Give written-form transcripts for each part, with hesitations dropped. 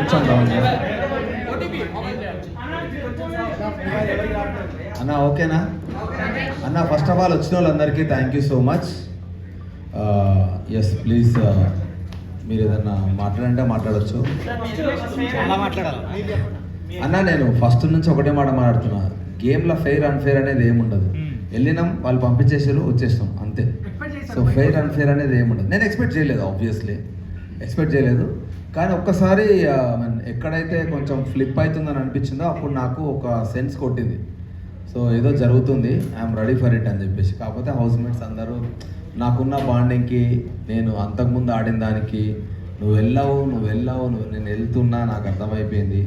కూర్చోండి అన్న. ఓకేనా అన్న? ఫస్ట్ ఆఫ్ ఆల్ వచ్చిన వాళ్ళందరికీ thank you so much. Yes please, మీరు ఏదన్నా మాట్లాడంటే మాట్లాడచ్చు అన్న. నేను ఫస్ట్ నుంచి ఒకటే మాట మాట్లాడుతున్నా, గేమ్లో ఫెయిర్ అన్ఫెయిర్ అనేది ఏముండదు. వెళ్ళినాం, వాళ్ళు పంపించేసారు, వచ్చేస్తాం అంతే. సో ఫెయిర్ అన్ఫెయిర్ అనేది ఏముండదు. నేను ఎక్స్పెక్ట్ చేయలేదు, ఆబ్వియస్లీ ఎక్స్పెక్ట్ చేయలేదు. కానీ ఒక్కసారి ఎక్కడైతే కొంచెం ఫ్లిప్ అవుతుందని అనిపించిందో అప్పుడు నాకు ఒక సెన్స్ కొట్టింది. సో ఏదో జరుగుతుంది, ఐఎమ్ రెడీ ఫర్ ఇట్ అని చెప్పేసి. కాకపోతే హౌస్ మేట్స్ అందరూ నాకున్న బాండింగ్కి, నేను అంతకుముందు ఆడిన దానికి, నువ్వు వెళ్ళావు నేను వెళ్తున్నా, నాకు అర్థమైపోయింది.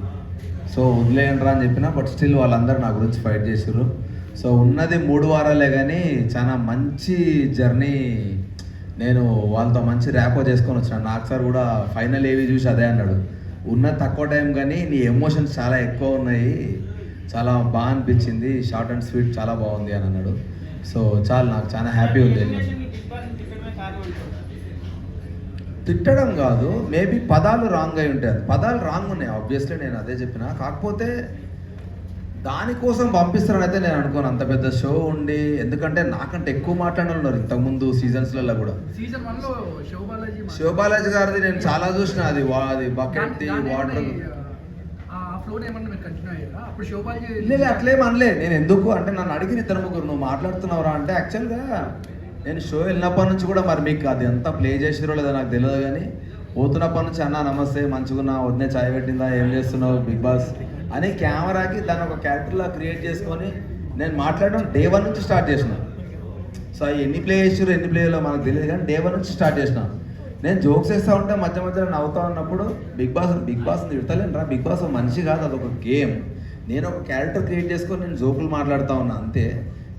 సో వదిలేయండిరా అని చెప్పిన, బట్ స్టిల్ వాళ్ళందరూ నా గురించి ఫైట్ చేసారు. సో ఉన్నది 3 వారాలే కానీ చాలా మంచి జర్నీ. నేను వాళ్ళతో మంచి ర్యాపో చేసుకొని వచ్చిన. నాకు సార్ కూడా ఫైనల్ ఏవి చూసి అదే అన్నాడు, ఉన్న తక్కువ టైం కానీ నీ ఎమోషన్స్ చాలా ఎక్కువ ఉన్నాయి, చాలా బాగా అనిపించింది, షార్ట్ అండ్ స్వీట్ చాలా బాగుంది అని అన్నాడు. సో చాలా నాకు చాలా హ్యాపీ ఉంది. తిట్టడం కాదు, మేబీ పదాలు రాంగ్ అయి ఉంటాయి. పదాలు రాంగ్ ఉన్నాయి ఆబ్వియస్లీ, నేను అదే చెప్పిన. కాకపోతే దానికోసం పంపిస్తారనైతే నేను అనుకోను. అంత పెద్ద షో ఉండి, ఎందుకంటే నాకంటే ఎక్కువ మాట్లాడిన ఉన్నారు ఇంతకుముందు సీజన్స్లలో కూడా. శివబాలాజీ గారిది నేను చాలా చూసిన. అది బకెట్ వాటర్ లేదు, అట్లేం అనలే. నేను ఎందుకు అంటే నన్ను అడిగిన 2-3 నువ్వు మాట్లాడుతున్నావురా అంటే, యాక్చువల్గా నేను షో వెళ్ళినప్పటి నుంచి కూడా మరి మీకు అది ఎంత ప్లే చేసిరో లేదో నాకు తెలియదు, కానీ పోతున్నప్పటి నుంచి అన్న నమస్తే, మంచిగున్నా, వదిలే చాయ్ పెట్టిందా, ఏం చేస్తున్నావు బిగ్ బాస్ అని కెమెరాకి దాన్ని ఒక క్యారెక్టర్లా క్రియేట్ చేసుకొని నేను మాట్లాడడం డే 1 నుంచి స్టార్ట్ చేసిన. సో ఎన్ని ప్లే చేసారు ఎన్ని ప్లేలో మనకు తెలియదు, కానీ డే 1 నుంచి స్టార్ట్ చేసిన. నేను జోక్స్ వేస్తూ ఉంటే మధ్య మధ్యలో నవ్వుతా ఉన్నప్పుడు బిగ్ బాస్ తిడతలేను రా, బిగ్ బాస్ మనిషి కాదు, అదొక గేమ్. నేను ఒక క్యారెక్టర్ క్రియేట్ చేసుకొని నేను జోకులు మాట్లాడుతూ ఉన్నా అంతే.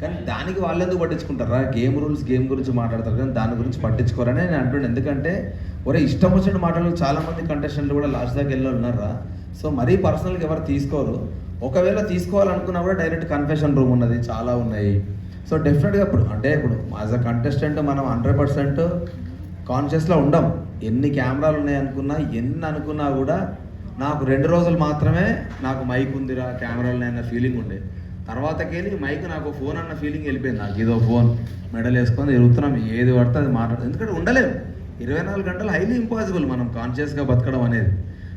కానీ దానికి వాళ్ళు ఎందుకు పట్టించుకుంటారా? గేమ్ రూల్స్, గేమ్ గురించి మాట్లాడతారు కానీ దాని గురించి పట్టించుకోరని నేను అంటుండే. ఎందుకంటే ఒరే ఇష్టం వచ్చిన మాటలు చాలామంది కంటెస్టెంట్లు కూడా లాస్ట్ దాకా వెళ్ళి ఉన్నారా. సో మరీ పర్సనల్గా ఎవరు తీసుకోరు. ఒకవేళ తీసుకోవాలనుకున్నా కూడా డైరెక్ట్ కన్ఫెషన్ రూమ్ ఉన్నది, చాలా ఉన్నాయి. సో డెఫినెట్గా ఇప్పుడు యాజ్ అ కంటెస్టెంట్ మనం 100% కాన్షియస్లో ఉండం. ఎన్ని కెమెరాలు ఉన్నాయి అనుకున్నా, ఎన్ని అనుకున్నా కూడా నాకు 2 రోజులు మాత్రమే నాకు మైక్ ఉందిరా, కెమెరాలు ఉన్నాయన్న ఫీలింగ్ ఉండే. తర్వాతకెళ్ళి మైక్ నాకు ఫోన్ అన్న ఫీలింగ్ వెళ్ళిపోయింది. నాకు ఏదో ఫోన్ మెడల్ వేసుకొని తిరుగుతున్నాం, ఏది పడితే అది మాట్లాడదు. ఎందుకంటే ఉండలేము 24 గంటలు, హైలీ ఇంపాసిబుల్ మనం కాన్షియస్గా బతకడం అనేది.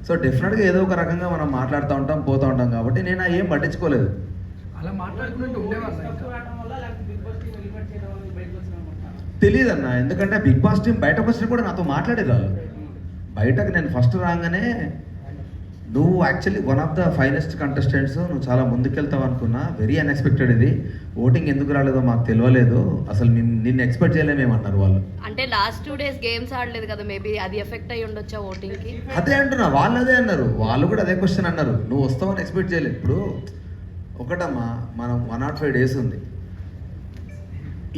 సో డెఫినెట్గా ఏదో ఒక రకంగా మనం మాట్లాడుతూ ఉంటాం, పోతూ ఉంటాం. కాబట్టి నేను ఏం పట్టించుకోలేదు. అలా మాట్లాడుకున్నట్టు తెలియదు అన్న, ఎందుకంటే బిగ్ బాస్ టీం బయటకు వచ్చినా కూడా నాతో మాట్లాడేది వాళ్ళు. బయటకు నేను ఫస్ట్ రాగానే నువ్వు actually one of the finest contestants, నువ్వు చాలా ముందుకెళ్తావు అనుకున్నా, వెరీ అన్ఎక్స్పెక్టెడ్. ఇది ఓటింగ్ ఎందుకు రాలేదో మాకు తెలియలేదు, అసలు నిన్ను ఎక్స్పెక్ట్ చేయలేమేమన్నారు వాళ్ళు. అంటే లాస్ట్ 2 days గేమ్స్ ఆడలేదు కదా, మేబీ అది ఎఫెక్ట్ అయ్యి ఉండొచ్చా ఓటింగ్కి? అదే అంటున్నా, వాళ్ళు అదే అన్నారు, వాళ్ళు కూడా అదే క్వశ్చన్ అన్నారు. నువ్వు వస్తావని ఎక్స్పెక్ట్ చేయలేదు. ఇప్పుడు ఒకటమ్మా, మనం 105 days ఉంది,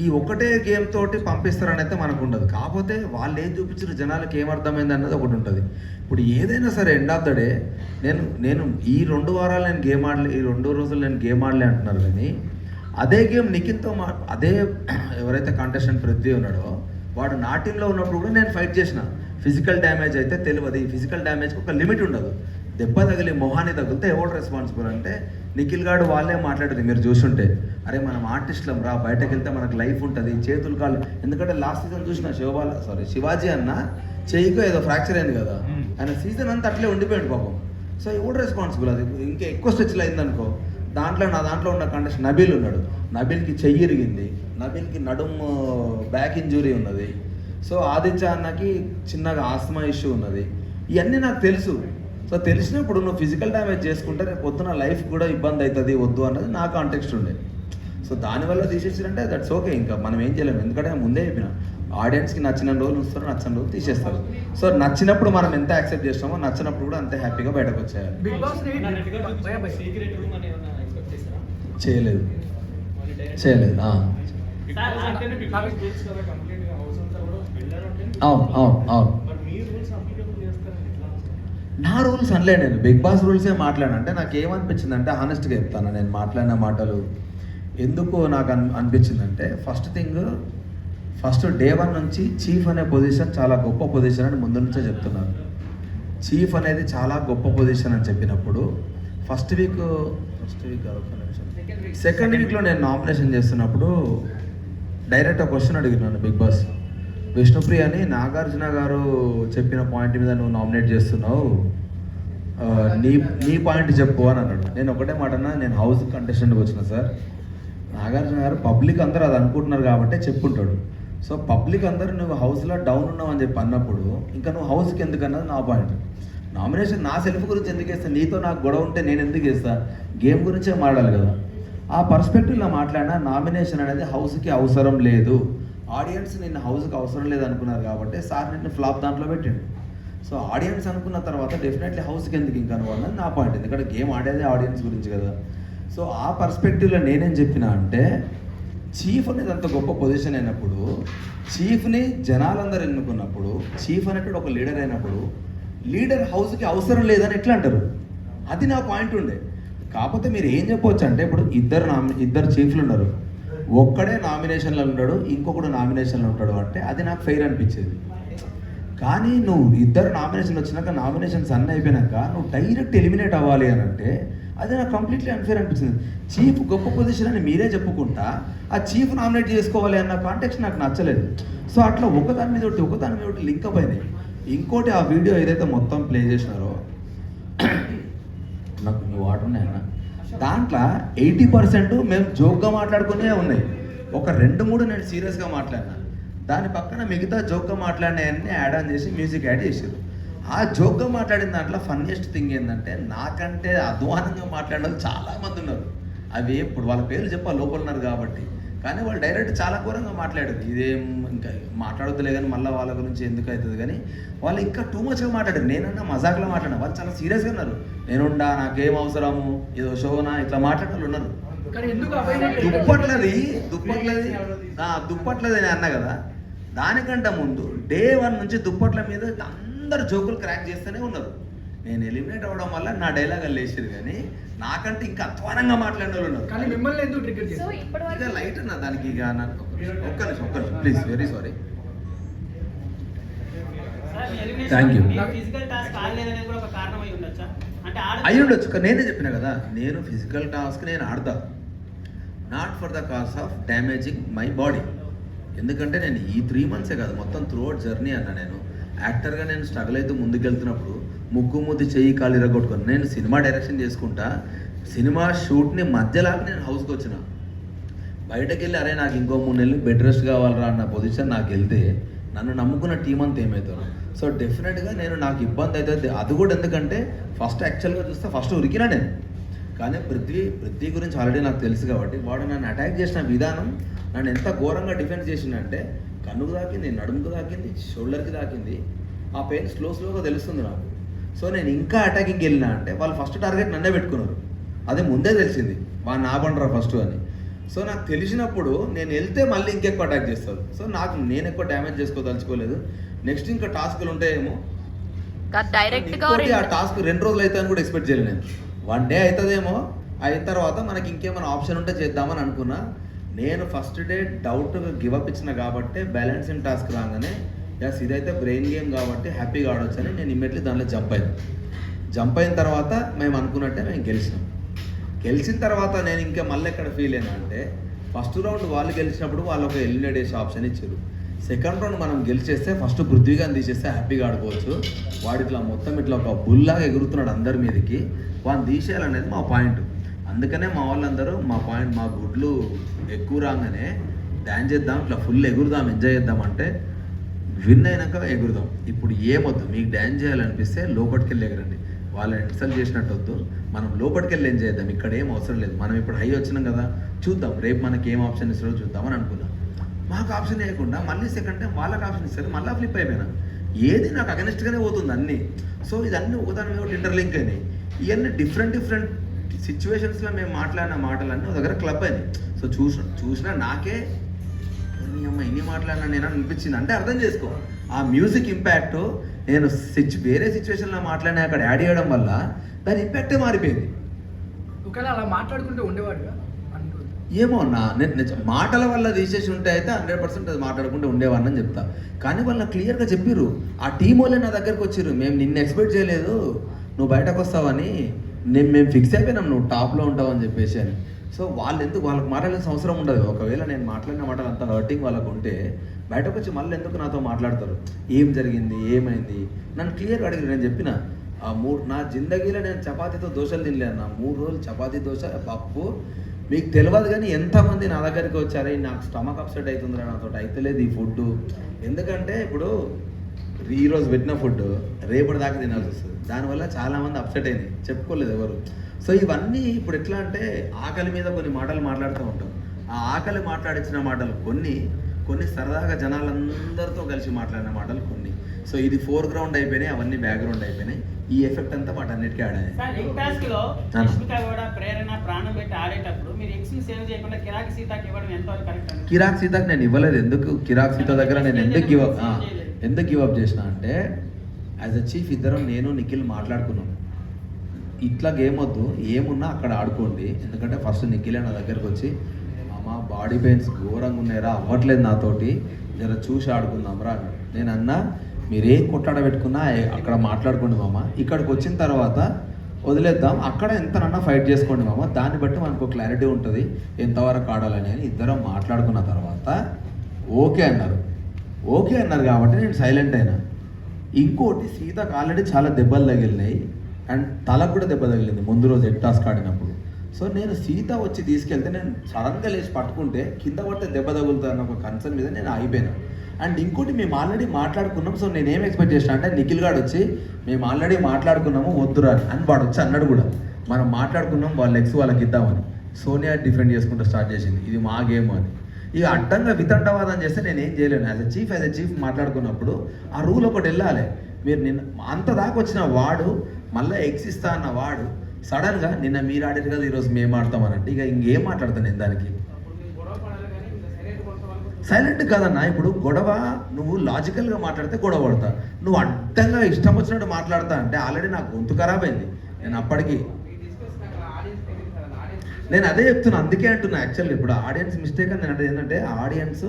ఈ ఒకటే గేమ్ తోటి పంపిస్తారని అయితే మనకు ఉండదు. కాకపోతే వాళ్ళు ఏం చూపించారు, జనాలకు ఏమర్థమైంది అన్నది ఒకటి ఉంటుంది. ఇప్పుడు ఏదైనా సరే ఎండ్ ఆఫ్ ద డే నేను ఈ 2 వారాలు నేను గేమ్ ఆడలే, ఈ 2 రోజులు నేను గేమ్ ఆడలే అంటున్నారు. కానీ అదే గేమ్ నిఖిల్తో అదే ఎవరైతే కంటెస్టెంట్ పృథ్వీ ఉన్నాడో వాడు నా టీంలో ఉన్నప్పుడు కూడా నేను ఫైట్ చేసిన. ఫిజికల్ డ్యామేజ్ అయితే తెలియదు, ఈ ఫిజికల్ డ్యామేజ్కి ఒక లిమిట్ ఉండదు. దెబ్బ తగిలి మొహాన్ని తగిలితే ఎవరు రెస్పాన్సిబుల్ అంటే నిఖిల్ గారు వాళ్ళే మాట్లాడేది. మీరు చూసుంటే అరే మనం ఆర్టిస్టులం రా, బయటకు వెళ్తే మనకు లైఫ్ ఉంటుంది, చేతులు కాళ్ళు. ఎందుకంటే లాస్ట్ సీజన్ చూసిన శివాజీ అన్న చెయ్యికో ఏదో ఫ్రాక్చర్ అయింది కదా, ఆయన సీజన్ అంతా అట్లే ఉండిపోయాడు పాపం. సో ఎవరు రెస్పాన్సిబుల్? అది ఇంకా ఎక్కువ స్ట్రెచ్లో అయిందనుకో. నా దాంట్లో ఉన్న కంటెస్ట్ నబీల్ ఉన్నాడు, నబీల్కి చెయ్యి ఇరిగింది, నబీల్కి నడుము బ్యాక్ ఇంజురీ ఉన్నది. సో ఆదిత్య అన్నకి చిన్నగా ఆస్తమా ఇష్యూ ఉన్నది. ఇవన్నీ నాకు తెలుసు. సో తెలిసినప్పుడు నువ్వు ఫిజికల్ డ్యామేజ్ చేసుకుంటే రేపు పొద్దున లైఫ్ కూడా ఇబ్బంది అవుతుంది, వద్దు అన్నది నా కాంటెక్స్ట్ ఉండే. సో దానివల్ల తీసేసారంటే దట్స్ ఓకే, ఇంకా మనం ఏం చేయలేము. ఎందుకంటే ముందే చెప్పిన ఆడియన్స్కి నచ్చిన రోజులు ఉంచుతారు, నచ్చిన రోజులు తీసేస్తారు. సో నచ్చినప్పుడు మనం ఎంత యాక్సెప్ట్ చేస్తామో, నచ్చినప్పుడు కూడా అంతే హ్యాపీగా బయటకు వచ్చేయాలి. చేయలేదు. అవును నా రూల్స్ అనలే, నేను బిగ్ బాస్ రూల్సే మాట్లాడాను. అంటే నాకు ఏమనిపించింది అంటే, హానెస్ట్గా చెప్తాను, నేను మాట్లాడిన మాటలు ఎందుకు నాకు అనిపించిందంటే, ఫస్ట్ డే 1 నుంచి చీఫ్ అనే పొజిషన్ చాలా గొప్ప పొజిషన్ అని ముందు నుంచే చెప్తున్నారు. చీఫ్ అనేది చాలా గొప్ప పొజిషన్ అని చెప్పినప్పుడు ఫస్ట్ వీక్ కాదు, ఒక్క నిమిషం, సెకండ్ వీక్లో నేను నామినేషన్ చేస్తున్నప్పుడు డైరెక్ట్ ఒక క్వశ్చన్ అడిగినాను బిగ్ బాస్. విష్ణుప్రియ అని నాగార్జున గారు చెప్పిన పాయింట్ మీద నువ్వు నామినేట్ చేస్తున్నావు, నీ పాయింట్ చెప్పు అని అన్నాడు. నేను ఒకటే మాట అన్నా, నేను హౌస్ కంటెస్టెంట్కి వచ్చిన సార్. నాగార్జున గారు పబ్లిక్ అందరూ అది అనుకుంటున్నారు కాబట్టి చెప్పుంటాడు. సో పబ్లిక్ అందరూ నువ్వు హౌస్లో డౌన్ ఉన్నావు అని చెప్పి అన్నప్పుడు ఇంకా నువ్వు హౌస్కి ఎందుకు అన్నది నా పాయింట్. నామినేషన్ నా సెల్ఫ్ గురించి ఎందుకు వేస్తాను, నీతో నాకు గొడవ ఉంటే నేను ఎందుకు వేస్తా, గేమ్ గురించే మాట్లాడాలి కదా. ఆ పర్స్పెక్టివ్లో మాట్లాడినా నామినేషన్ అనేది హౌస్కి అవసరం లేదు, ఆడియన్స్ నిన్న హౌస్కి అవసరం లేదు అనుకున్నారు కాబట్టి సార్ నిన్ను ఫ్లాప్ దాంట్లో పెట్టిండు. సో ఆడియన్స్ అనుకున్న తర్వాత డెఫినెట్లీ హౌస్కి ఎందుకు ఇంకా నువ్వు అన్నది నా పాయింట్, ఎందుకంటే గేమ్ ఆడేది ఆడియన్స్ గురించి కదా. సో ఆ పర్స్పెక్టివ్లో నేనేం చెప్పినా అంటే చీఫ్ అనేది అంత గొప్ప పొజిషన్ అయినప్పుడు, చీఫ్ని జనాలందరూ ఎన్నుకున్నప్పుడు, చీఫ్ అనేటువంటి ఒక లీడర్ అయినప్పుడు లీడర్ హౌస్కి అవసరం లేదని ఎట్లా అంటారు, అది నా పాయింట్ ఉండే. కాకపోతే మీరు ఏం చెప్పవచ్చు అంటే ఇప్పుడు ఇద్దరు చీఫ్లు ఉన్నారు, ఒక్కడే నామినేషన్లో ఉంటాడు, ఇంకొకడు నామినేషన్లో ఉంటాడు అంటే అది నాకు ఫెయిర్ అనిపించేది. కానీ నువ్వు ఇద్దరు నామినేషన్ వచ్చినాక నామినేషన్స్ అన్నీ అయిపోయినాక నువ్వు డైరెక్ట్ ఎలిమినేట్ అవ్వాలి అని అంటే అది నాకు కంప్లీట్లీ అన్ఫేర్ అనిపించింది. చీఫ్ గొప్ప పొజిషన్ అని మీరే చెప్పుకుంటా ఆ చీఫ్ నామినేట్ చేసుకోవాలి అన్న కాంటెక్స్ట్ నాకు నచ్చలేదు. సో అట్లా ఒకదాని మీద ఒకటి లింక్ అప్ అయినాయి. ఇంకోటి ఆ వీడియో ఏదైతే మొత్తం ప్లే చేసినారో నాకు నువ్వు వాటర్ ఉన్నాయన్న, దాంట్లో 80% మేము జోక్గా మాట్లాడుకునే ఉన్నాయి, ఒక 2-3 నేను సీరియస్గా మాట్లాడినా, దాని పక్కన మిగతా జోక్గా మాట్లాడినవన్నీ యాడ్ ఆన్ చేసి మ్యూజిక్ యాడ్ చేసారు. ఆ జోక్గా మాట్లాడిన దాంట్లో ఫన్నెస్ట్ థింగ్ ఏంటంటే నాకంటే అధ్వానంగా మాట్లాడిన వాళ్ళు చాలామంది ఉన్నారు. అవి ఇప్పుడు వాళ్ళ పేర్లు చెప్పాలి లోపల ఉన్నారు కాబట్టి, కానీ వాళ్ళు డైరెక్ట్ చాలా ఘోరంగా మాట్లాడారు. ఇదేం ఇంకా మాట్లాడొద్దులే కానీ మళ్ళీ వాళ్ళ గురించి ఎందుకు అవుతుంది కానీ వాళ్ళు ఇంకా టూ మచ్గా మాట్లాడారు. నేనన్నా మజాక్లో మాట్లాడినా, వాళ్ళు చాలా సీరియస్గా ఉన్నారు. నేనుండా నాకేం అవసరము ఏదో షోనా ఇట్లా మాట్లాడిన వాళ్ళు ఉన్నారు. కానీ ఎందుకు దుప్పట్లది నేను అన్నా కదా, దానికంటే ముందు డే 1 నుంచి దుప్పట్ల మీద అందరు జోకులు క్రాక్ చేస్తూనే ఉన్నారు. నేను ఎలిమినేట్ అవ్వడం వల్ల నా డైలాగ్ లేచారు కానీ నాకంటే ఇంకా అధ్వానంగా మాట్లాడిన వాళ్ళు ఉన్నారు. కానీ మిమ్మల్ని ఎందుకు ట్రిగ్గర్ చేస్తారు? ఇక లైట్ అన్న దానికి ఇక నాకు ఒక్క నిమిషం please, very sorry. Thank you. అయి ఉండొచ్చు, నేనే చెప్పిన కదా నేను ఫిజికల్ టాస్క్ నేను ఆడతా, not for the cause of damaging my body. ఎందుకంటే నేను ఈ 3 months కాదు మొత్తం త్రూఅవుట్ జర్నీ అన్న. నేను యాక్టర్గా నేను స్ట్రగుల్ అయితే ముందుకెళ్తున్నప్పుడు ముద్దు చెయ్యి కాలు ఇరగొట్టుకొని నేను సినిమా డైరెక్షన్ చేసుకుంటా, సినిమా షూట్ని మధ్యలాగా నేను హౌస్కి వచ్చిన, బయటకు వెళ్ళి అరే నాకు ఇంకో 3 నెలలు బెడ్ రెస్ట్ కావాలరా అన్న పొజిషన్ నాకు వెళ్తే నన్ను నమ్ముకున్న టీం అంతా ఏమవుతారు. సో డెఫినెట్గా నాకు ఇబ్బంది అవుతుంది. అది కూడా ఎందుకంటే యాక్చువల్గా చూస్తే ఫస్ట్ ఉరికినా నేను, కానీ పృథ్వీ గురించి ఆల్రెడీ నాకు తెలుసు కాబట్టి వాడు నన్ను అటాక్ చేసిన విధానం నన్ను ఎంత ఘోరంగా డిఫెన్స్ చేసిందంటే కన్నుకు తాకింది, నడుముకు తాకింది, షోల్డర్కి తాకింది. ఆ పెయిన్ స్లోగా తెలుస్తుంది నాకు. సో నేను ఇంకా అటాకింగ్కి వెళ్ళినా అంటే వాళ్ళు ఫస్ట్ టార్గెట్ నన్నే పెట్టుకున్నారు. అదే ముందే తెలిసింది వాళ్ళు నా బండరా ఫస్ట్ అని. సో నాకు తెలిసినప్పుడు నేను వెళ్తే మళ్ళీ ఇంకెక్కువ అటాక్ చేస్తారు. సో నేను ఎక్కువ డ్యామేజ్ చేసుకోదలుచుకోలేదు. నెక్స్ట్ ఇంకా టాస్క్లు ఉంటాయేమో, ఆ టాస్క్ 2 రోజులు అవుతుందని కూడా ఎక్స్పెక్ట్ చేయలేదు నేను. 1 day అవుతుందేమో, అయిన తర్వాత మనకి ఇంకేమైనా ఆప్షన్ ఉంటే చేద్దామని అనుకున్నా. నేను ఫస్ట్ డే డౌట్గా గివప్ ఇచ్చిన కాబట్టి బ్యాలెన్సింగ్ టాస్క్ రాగానే ఎస్ ఇదైతే బ్రెయిన్ గేమ్ కాబట్టి హ్యాపీగా ఆడొచ్చు అని నేను ఇమ్మీడియట్లీ దాంట్లో జంప్ అయిన తర్వాత మేము అనుకున్నట్టే మేము గెలిచిన తర్వాత నేను ఇంకా మళ్ళీ ఎక్కడ ఫీల్ అయినా అంటే ఫస్ట్ రౌండ్ వాళ్ళు గెలిచినప్పుడు వాళ్ళు ఒక ఎలిమినేట్ చేసే ఆప్షన్ ఇచ్చారు. సెకండ్ రౌండ్ మనం గెలిచేస్తే ఫస్ట్ పృథ్వీగాని తీసేస్తే హ్యాపీగా ఆడుకోవచ్చు. వాడు ఇట్లా మొత్తం ఇట్లా ఒక బుల్లాగా ఎగురుతున్నాడు అందరి మీదకి, వాడిని తీసేయాలనేది మా పాయింట్. అందుకనే మా వాళ్ళందరూ మా గుడ్లు ఎక్కువ రాగానే డ్యాన్స్ చేద్దాం, ఇట్లా ఫుల్ ఎగురుదాం, ఎంజాయ్ చేద్దాం అంటే విన్ అయినాక ఎగురుదాం. ఇప్పుడు ఏమొద్దు, మీకు డ్యాన్స్ చేయాలనిపిస్తే లోపలికెళ్ళి ఎగరండి, వాళ్ళని ఇన్సల్ట్ చేసినట్టు వద్దు, మనం లోపలికెళ్ళి ఎంజాయ్ చేద్దాం, ఇక్కడ ఏం అవసరం లేదు. మనం ఇప్పుడు హై వచ్చినాం కదా, చూద్దాం రేపు మనకి ఏం ఆప్షన్ ఇస్తారో చూద్దామని అనుకున్నాం. మాకు ఆప్షన్ వేయకుండా మళ్ళీ సెకండ్ టైం వాళ్ళకి ఆప్షన్ ఇస్తారు, మళ్ళీ ఫ్లిప్ అయిపోయినా. ఏది నాకు అగనెస్ట్గానే పోతుంది అన్నీ. సో ఇదన్నీ ఒకదాని మీద ఒకటి ఇంటర్లింక్ అయినాయి. ఇవన్నీ డిఫరెంట్ సిచ్యువేషన్స్లో మేము మాట్లాడిన మాటలన్నీ ఒక దగ్గర క్లబ్ అయినాయి. సో చూసినా నాకే అమ్మ ఇన్ని మాట్లాడినా నేను అనిపించింది. అంటే అర్థం చేసుకో, ఆ మ్యూజిక్ ఇంపాక్ట్ నేను వేరే సిచ్యువేషన్లో మాట్లాడినా అక్కడ యాడ్ చేయడం వల్ల దాని ఇంపాక్టే మారిపోయింది. ఒకవేళ అలా మాట్లాడుకుంటూ ఉండేవాడుగా ఏమో నేను మాటల వల్ల తీసేసి ఉంటే అయితే 100% అది మాట్లాడకుండా ఉండేవాడిని అని చెప్తా. కానీ వాళ్ళు క్లియర్గా చెప్పిర్రు, ఆ టీం వాళ్ళే నా దగ్గరకు వచ్చిర్రు, మేము నిన్ను ఎక్స్పెక్ట్ చేయలేదు నువ్వు బయటకు వస్తావని, మేము ఫిక్స్ అయిపోయినాం నువ్వు టాప్లో ఉంటావు అని చెప్పేసి అని. సో వాళ్ళకి మాట్లాడాల్సిన అవసరం ఉండదు. ఒకవేళ నేను మాట్లాడిన మాటలు అంత హర్టింగ్ వాళ్ళకు ఉంటే బయటకు వచ్చి మళ్ళీ ఎందుకు నాతో మాట్లాడతారు, ఏం జరిగింది ఏమైంది నన్ను క్లియర్గా అడిగి. నేను చెప్పిన నా జిందగీలో నేను చపాతీతో దోశలు తినలేను. నా 3 రోజులు చపాతీ దోశ పప్పు. మీకు తెలియదు కానీ ఎంతమంది నా దగ్గరికి వచ్చారు, నాకు స్టమక్ అప్సెట్ అవుతుందిరా, నాతో అయితలేదు ఈ ఫుడ్. ఎందుకంటే ఇప్పుడు ఈరోజు పెట్టిన ఫుడ్ రేపటి దాకా తినాల్సి వస్తుంది, దానివల్ల చాలామంది అప్సెట్ అయింది, చెప్పుకోలేదు ఎవరు. సో ఇవన్నీ ఇప్పుడు ఎట్లా అంటే ఆకలి మీద కొన్ని మాటలు మాట్లాడుతూ ఉంటాం. ఆ ఆకలి మాట్లాడించిన మాటలు కొన్ని సరదాగా జనాలందరితో కలిసి మాట్లాడిన మాటలు కొన్ని. సో ఇది ఫోర్గ్రౌండ్ అయిపోయినాయి, అవన్నీ బ్యాక్గ్రౌండ్ అయిపోయినాయి. ఈ ఎఫెక్ట్ అంతా వాటన్నిటికీ ఆడాయి. సార్ యంగ్ టాస్క్ లో రష్మిక కూడా ప్రేరణ ప్రాణం పెట్టి ఆడేటప్పుడు మీరు ఎక్స్ ని సేవ్ చేయకుండా కిరాక్ సీతాకి ఇవ్వడం ఎంతవరకు కరెక్ట్ అండి? కిరాక్ సీతకి నేను ఇవ్వలేదు. ఎందుకు కిరాక్ సీత దగ్గర నేను ఎందుకు గివ్ అప్ చేసిన అంటే, యాజ్ అ చీఫ్ ఇద్దరం నేను నిఖిల్ మాట్లాడుకున్నాం, ఇట్లా గేమ్ వద్దు, ఏమున్నా అక్కడ ఆడుకోండి. ఎందుకంటే ఫస్ట్ నిఖిలే నా దగ్గరకు వచ్చి, మామ బాడీ పెయిన్స్ ఘోరంగా ఉన్నాయిరా, అవ్వట్లేదు నాతోటి, జర చూసి ఆడుకుందాంరా అన్నాడు. నేను అన్నా మీరేం కొట్లాడ పెట్టుకున్నా అక్కడ మాట్లాడుకోండి మామ, ఇక్కడికి వచ్చిన తర్వాత వదిలేద్దాం, అక్కడ ఎంతనన్నా ఫైట్ చేసుకోండి మామ, దాన్ని బట్టి మనకు క్లారిటీ ఉంటుంది ఎంతవరకు ఆడాలని అని ఇద్దరం మాట్లాడుకున్న తర్వాత ఓకే అన్నారు కాబట్టి నేను సైలెంట్ అయినా. ఇంకోటి సీతకు ఆల్రెడీ చాలా దెబ్బలు తగిలినాయి అండ్ తలకు కూడా దెబ్బ తగిలింది ముందు రోజు ఎగ్ టాస్క్ ఆడినప్పుడు. సో నేను సీత వచ్చి తీసుకెళ్తే నేను సడన్గా లేచి పట్టుకుంటే కింద పడితే దెబ్బ తగులుతుంది అన్న ఒక కన్సర్న్ మీద నేను ఆగిపోయాను. అండ్ ఇంకోటి మేము ఆల్రెడీ మాట్లాడుకున్నాం. సో నేనేం ఎక్స్పెక్ట్ చేసిన అంటే నిఖిల్ గారు వచ్చి మేము ఆల్రెడీ మాట్లాడుకున్నాము వద్దురా అని వాడు వచ్చి అన్నాడు కూడా, మనం మాట్లాడుకున్నాం వాళ్ళ ఎక్స్ వాళ్ళకి ఇద్దామని. సోనియా డిఫెండ్ చేసుకుంటూ స్టార్ట్ చేసింది ఇది మా గేమ్ అని. ఇక అడ్డంగా వితండవాదం చేస్తే నేను ఏం చేయలేను. యాజ్ ఎ చీఫ్ మాట్లాడుకున్నప్పుడు ఆ రూల్ ఒకటి వెళ్ళాలి. మీరు నిన్న అంత దాకా వచ్చిన వాడు మళ్ళీ ఎక్స్ ఇస్తా అన్న వాడు సడన్గా నిన్న మీరు ఆడారు కదా ఈరోజు మేము ఆడతామనంటే ఇక ఇంకేం మాట్లాడతాను నేను దానికి. సైలెంట్ కాదన్నా, ఇప్పుడు గొడవ నువ్వు లాజికల్గా మాట్లాడితే గొడవ పడతా, నువ్వు అడ్డంగా ఇష్టం వచ్చినట్టు మాట్లాడతా అంటే ఆల్రెడీ నాకు గొంతు ఖరాబ్ అయింది. నేను అప్పటికి నేను అదే చెప్తున్నా, అందుకే అంటున్నా యాక్చువల్గా ఇప్పుడు ఆడియన్స్ మిస్టేక్ అని నేను అంటే ఏంటంటే ఆడియన్స్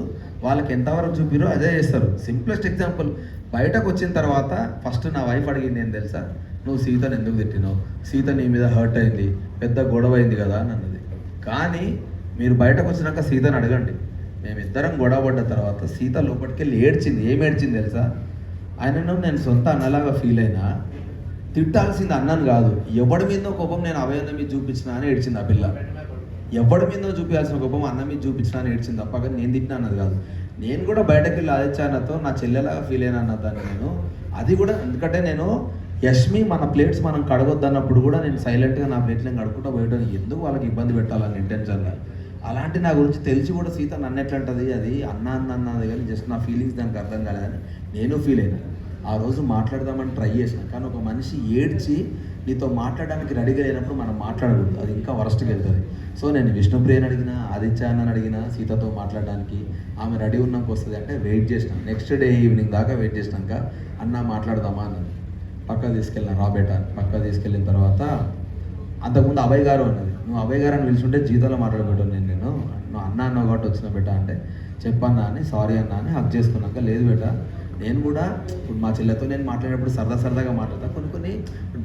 వాళ్ళకి ఎంతవరకు చూపిరో అదే చేస్తారు. సింప్లెస్ట్ ఎగ్జాంపుల్, బయటకు వచ్చిన తర్వాత ఫస్ట్ నా వైఫ్ అడిగింది ఏం తెలుసా, నువ్వు సీతను ఎందుకు తిట్టినావు, సీత నీ మీద హర్ట్ అయింది, పెద్ద గొడవ అయింది కదా అని అన్నది. కానీ మీరు బయటకు వచ్చినాక సీతను అడగండి, మేమిద్దరం గొడవ పడ్డ తర్వాత సీత లోపలికి వెళ్ళి ఏడ్చింది. ఏం ఏడ్చింది తెలుసా, ఆయనను నేను సొంత అన్నలాగా ఫీల్ అయినా, తిట్టాల్సింది అన్నను కాదు, ఎవడి మీదో కోపం నేను అభయందం మీద చూపించినా అని ఏడ్చింది ఆ పిల్ల. ఎవడి మీదో చూపించాల్సిన కోపం అన్న మీద చూపించినా అని ఏడ్చింది తప్ప నేను తిట్టినా అన్నది కాదు. నేను కూడా బయటకు వెళ్ళి ఆదిత్యానతో నా చెల్లెలాగా ఫీల్ అయినా అన్నదాన్ని నేను. అది కూడా ఎందుకంటే నేను యష్మి మన ప్లేట్స్ మనం కడగొద్దన్నప్పుడు కూడా నేను సైలెంట్గా నా ప్లేట్లు నేను కడుక్కుంటూ పోయడం, ఎందుకు వాళ్ళకి ఇబ్బంది పెట్టాలని ఇంటెన్షన్గా. అలాంటి నా గురించి తెలిసి కూడా సీత నన్ను ఎట్లంటది, అది అన్నది కానీ జస్ట్ నా ఫీలింగ్స్ దానికి అర్థం కాలేదని నేను ఫీల్ అయినా. ఆ రోజు మాట్లాడదామని ట్రై చేసిన, కానీ ఒక మనిషి ఏడ్చి నీతో మాట్లాడడానికి రెడీగా లేనప్పుడు మనం మాట్లాడకూడదు, అది ఇంకా వరస్ట్కి వెళ్తుంది. సో నేను విష్ణుప్రియని అడిగినా, ఆదిత్య అన్నని అడిగినా సీతతో మాట్లాడడానికి, ఆమె రెడీ ఉన్నాక వస్తుంది అంటే వెయిట్ చేసినాం. నెక్స్ట్ డే ఈవినింగ్ దాకా వెయిట్ చేసినాక అన్న మాట్లాడదామా అన్నది. పక్క తీసుకెళ్ళిన రాబేట పక్క తీసుకెళ్ళిన తర్వాత అంతకుముందు అభయ్ గారు అన్నది, నువ్వు అభయ్ గారు అని పిలుచుంటే జీతంలో మాట్లాడబెట్టాను నేను నువ్వు అన్న అన్నావు కాబట్టి వచ్చిన బెట్ట అంటే చెప్పన్నా అని సారీ అన్నా అని హక్ చేసుకున్నాక, లేదు బేట నేను కూడా ఇప్పుడు మా చెల్లెతో నేను మాట్లాడేటప్పుడు సరదాగా మాట్లాడతాను, కొన్ని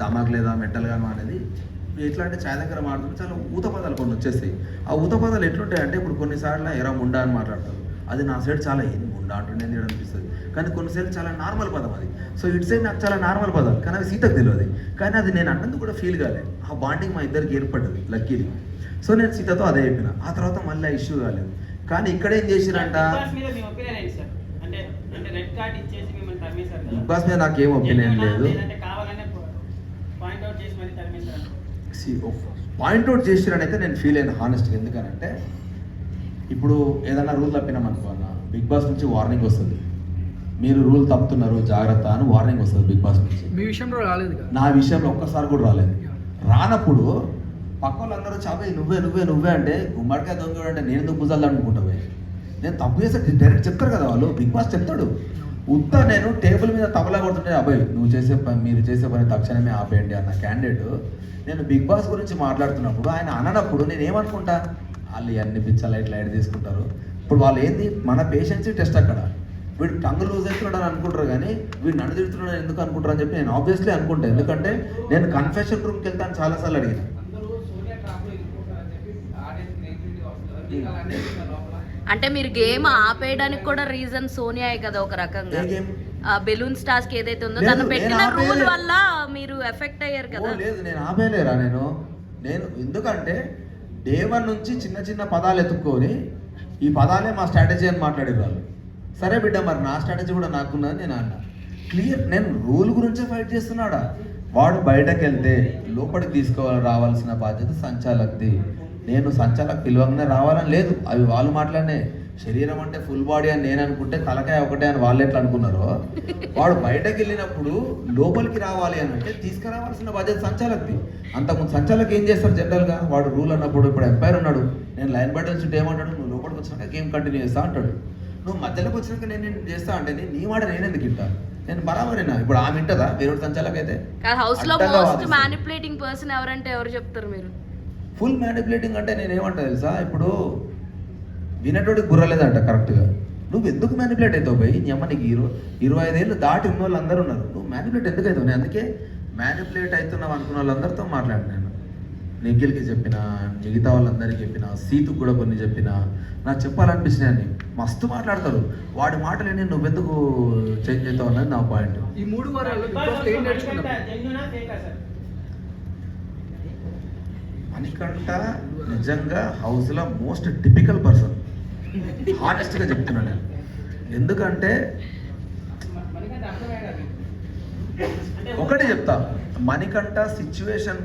దమాక్ లేదా మెంటల్గానో అనేది ఎట్లా అంటే ఛాయ్ దగ్గర మాట్లాడుతుంటే చాలా ఊత పదాలు కొన్ని వచ్చేస్తాయి. ఆ ఊత పదాలు ఎట్లుంటాయంటే ఇప్పుడు కొన్నిసార్లు ఎరా ముండా అని మాట్లాడతారు, అది నా సైడ్ చాలా ఏంది ముండా అంటుండేది అనిపిస్తుంది, కానీ కొన్నిసార్లు చాలా నార్మల్ పదం అది. సో ఇటు సైడ్ నాకు చాలా నార్మల్ పదాలు, కానీ అవి సీతకు తెలియదు, కానీ అది నేను అన్నందుకు కూడా ఫీల్ కాలేదు. ఆ బాండింగ్ మా ఇద్దరికి ఏర్పడ్డది లక్కీలీ. సో నేను సీతతో అదే చెప్పిన, ఆ తర్వాత మళ్ళీ ఇష్యూ కాలేదు. కానీ ఇక్కడ ఏం చేసిరంట, బిగ్ బాస్ మీద నాకేం ఒపీనియన్ లేదు. పాయింట్అవుట్ చేసిరని అయితే నేను ఫీల్ అయిన హానెస్ట్గా. ఎందుకనంటే ఇప్పుడు ఏదైనా రూల్ తప్పినామనుకో అన్న, బిగ్ బాస్ నుంచి వార్నింగ్ వస్తుంది, మీరు రూల్ తప్పుతున్నారు జాగ్రత్త అని వార్నింగ్ వస్తుంది బిగ్ బాస్ నుంచి. మీ విషయంలో రాలేదు, నా విషయంలో ఒక్కసారి కూడా రాలేదు. రానప్పుడు పక్క వాళ్ళందరూ చాపే నువ్వే అంటే గుమ్మడికాయ దొంగ అంటే నేను ఎందుకు భుజాలు అనుకుంటావే, నేను తప్పు చేస్తే డైరెక్ట్ చెప్తారు కదా వాళ్ళు, బిగ్ బాస్ చెప్తాడు. ఉత్తా నేను టేబుల్ మీద తబలా కొడుతుంటే అబ్బాయి మీరు చేసే పని తక్షణమే ఆపేయండి అన్న క్యాండిడేట్ నేను బిగ్ బాస్ గురించి మాట్లాడుతున్నప్పుడు ఆయన అననప్పుడు నేను ఏమనుకుంటా, వాళ్ళు అన్ని పిచ్చలు ఇట్లా లైట్ తీసుకుంటారు. ఇప్పుడు వాళ్ళు ఏంది మన పేషెన్సీ టెస్ట్ అక్కడ. వీడు టంగ్ లూజ్ అవుతున్నాడు అని అనుకుంటారు కానీ వీడు నన్ను తిడుతున్నాడు ఎందుకు అనుకుంటారు అని చెప్పి నేను ఆబ్వియస్లీ అనుకుంటాను. ఎందుకంటే నేను కన్ఫెషన్ రూమ్కి వెళ్తాను చాలాసార్లు అడిగిన. అంటే మీరు గేమ్ ఆపేయడానికి కూడా రీజన్ సోనియాయే కదా ఒక రకంగా. ఏ game? బెలూన్స్ టాస్క్ ఏదైతే ఉందో లేదు, తను నేను పెట్టిన రూల్ ఆపేయలేదు. వల్ల మీరు ఎఫెక్ట్ అయ్యారు ఓ కదా. లేదు, నేను ఆపేలేరా. నేను ఎందుకంటే డే 1 నుంచి చిన్న చిన్న పదాలు ఎత్తుక్కొని ఈ పదాలే మా స్ట్రాటజీ అని మాట్లాడారు వాళ్ళు. సరే బిడ్డ, మరి నా స్ట్రాటజీ కూడా నాకున్నది నేను అన్నా. క్లియర్, నేను రూల్ గురించే ఫైట్ చేస్తున్నాడా. వాడు బయటకు వెళ్తే లోపలికి రావాల్సిన బాధ్యత సంచాలక్ది. నేను సంచాలక్ పిలవంగానే రావాలని లేదు, అవి వాళ్ళు మాట్లాడినే. శరీరం అంటే ఫుల్ బాడీ అని నేను అనుకుంటే తలకాయ ఒకటే అని వాళ్ళు ఎట్లా అనుకున్నారో, వాడు బయటకు వెళ్ళినప్పుడు లోపలికి రావాలి అని అంటే తీసుకురావాల్సిన బాధ్యత సంచాలక్ది. అంతకుముందు సంచాలక్ ఏం చేస్తారు జనరల్గా, వాడు రూల్ అన్నప్పుడు ఇప్పుడు ఎంపైర్ ఉన్నాడు, నేను లైన్ బట్టి వచ్చి ఏమంటాడు, నువ్వు లోపలికి వచ్చినాక గేమ్ కంటిన్యూ చేస్తా అంటాడు. నువ్వు మధ్యలోకి వచ్చినాక నేను చేస్తా అంటే నీ మాట నేను ఎందుకు ఇంటా? నేను బరాబరేనా? ఇప్పుడు ఆమె వింటదా వేరే సంచాలక్ అయితే? హౌస్ లో అడ్డంగా మోస్ట్ వాదిస్తుంది. మ్యానిపులేటింగ్ పర్సన్ ఎవరంటే ఎవరు చెప్తారు మీరు? ఫుల్ మ్యానిపులేటింగ్ అంటే నేను ఏమంటా తెలుసా, ఇప్పుడు వినటోడికి గుర్రలేదంట కరెక్ట్గా. నువ్వు ఎందుకు మ్యానిపులేట్ అవుతావు పోయి? నీ అమ్మ నీకు 25 ఏళ్ళు దాటి ఉన్న వాళ్ళు అందరూ ఉన్నారు, నువ్వు మ్యానిపులేట్ ఎందుకు అవుతావు? నేను అందుకే మ్యానిపులేట్ అవుతున్నావు అనుకున్న వాళ్ళందరితో మాట్లాడినాను. నిఖిల్కి చెప్పిన, మిగతా వాళ్ళందరికీ చెప్పిన, సీతుకు కూడా కొన్ని చెప్పిన. నాకు చెప్పాలనిపించినాయని మస్తు మాట్లాడతారు. వాడి మాటలు ఏంటి, నువ్వెందుకు చేంజ్ అవుతావు అన్నది నా పాయింట్. ఈ 3 వారాల్లో బిగ్ బాస్ ఏం నేర్చుకున్నాం? మణికంఠ నిజంగా హౌస్లో మోస్ట్ టిపికల్ పర్సన్. హానెస్ట్గా చెప్తున్నాను నేను. ఎందుకంటే ఒకటి చెప్తా, మణికంఠ సిచ్యువేషన్